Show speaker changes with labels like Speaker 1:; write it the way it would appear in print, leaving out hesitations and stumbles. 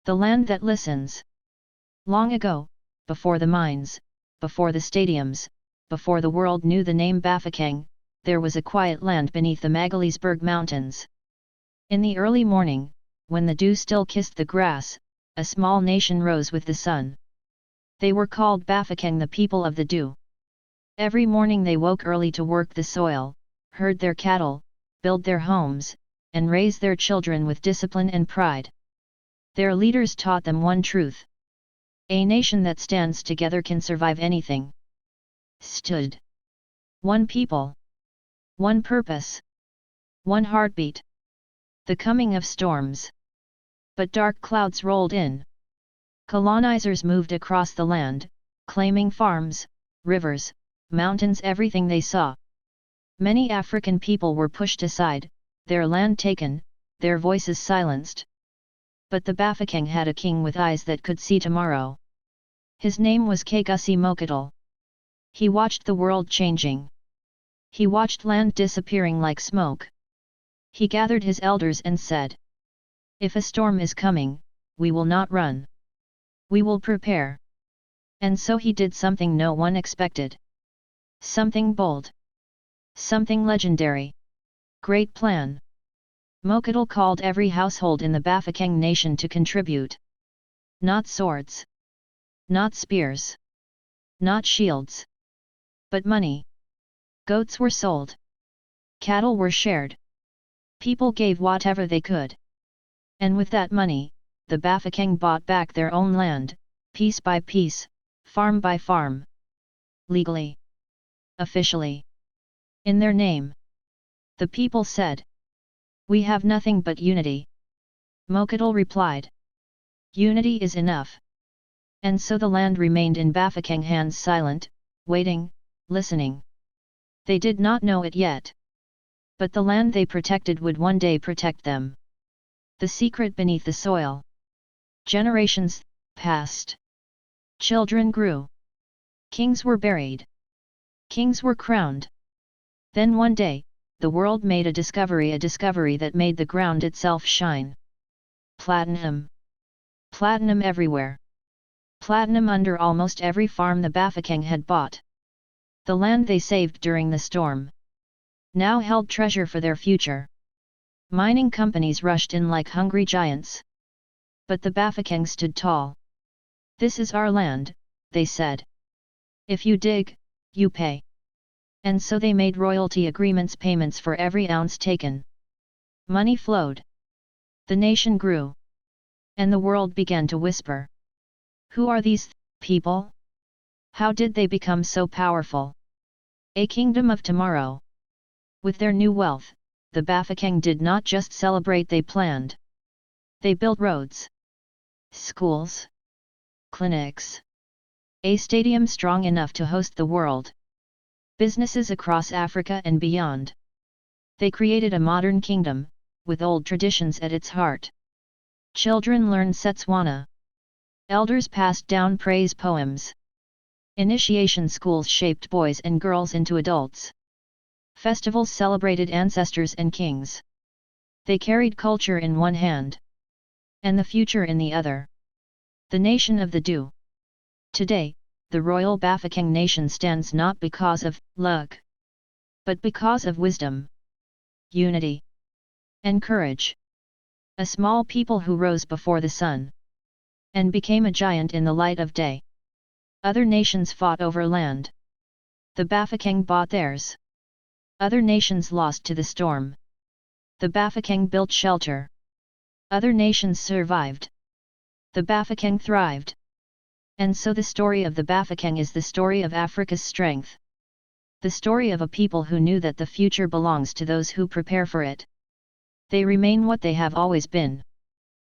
Speaker 1: The land that listens. Long ago, before the mines, before the stadiums, before the world knew the name Bafokeng, there was a quiet land beneath the Magaliesberg Mountains. In the early morning, when the dew still kissed the grass, a small nation rose with the sun. They were called Bafokeng, the people of the dew. Every morning they woke early to work the soil, herd their cattle, build their homes, and raise their children with discipline and pride. Their leaders taught them one truth. A nation that stands together can survive anything. Stood. One people. One purpose. One heartbeat. The coming of storms. But dark clouds rolled in. Colonizers moved across the land, claiming farms, rivers, mountains, everything they saw. Many African people were pushed aside, their land taken, their voices silenced. But the Bafokeng had a king with eyes that could see tomorrow. His name was Magaliesberg. He watched the world changing. He watched land disappearing like smoke. He gathered his elders and said, "If a storm is coming, we will not run. We will prepare." And so he did something no one expected. Something bold. Something legendary. Great plan. Magaliesberg called every household in the Bafokeng nation to contribute. Not swords. Not spears. Not shields. But money. Goats were sold. Cattle were shared. People gave whatever they could. And with that money, the Bafokeng bought back their own land, piece by piece, farm by farm. Legally. Officially. In their name. The people said, "We have nothing but unity." Magaliesberg replied, "Unity is enough." And so the land remained in Bafokeng hands, silent, waiting, listening. They did not know it yet. But the land they protected would one day protect them. The secret beneath the soil. Generations passed. Children grew. Kings were buried. Kings were crowned. Then one day, the world made a discovery that made the ground itself shine. Platinum. Platinum everywhere. Platinum under almost every farm the Bafokeng had bought. The land they saved during the storm now held treasure for their future. Mining companies rushed in like hungry giants. But the Bafokeng stood tall. "This is our land," they said. "If you dig, you pay." And so they made royalty agreements, payments for every ounce taken. Money flowed. The nation grew. And the world began to whisper. Who are these people? How did they become so powerful? A kingdom of tomorrow. With their new wealth, the Bafokeng did not just celebrate, they planned. They built roads, schools, clinics, a stadium strong enough to host the world, businesses across Africa and beyond. They created a modern kingdom, with old traditions at its heart. Children learned Setswana. Elders passed down praise poems. Initiation schools shaped boys and girls into adults. Festivals celebrated ancestors and kings. They carried culture in one hand, and the future in the other. The nation of the dew. Today, the royal Bafokeng nation stands not because of luck, but because of wisdom, unity, and courage. A small people who rose before the sun, and became a giant in the light of day. Other nations fought over land. The Bafokeng bought theirs. Other nations lost to the storm. The Bafokeng built shelter. Other nations survived. The Bafokeng thrived. And so the story of the Bafokeng is the story of Africa's strength. The story of a people who knew that the future belongs to those who prepare for it. They remain what they have always been.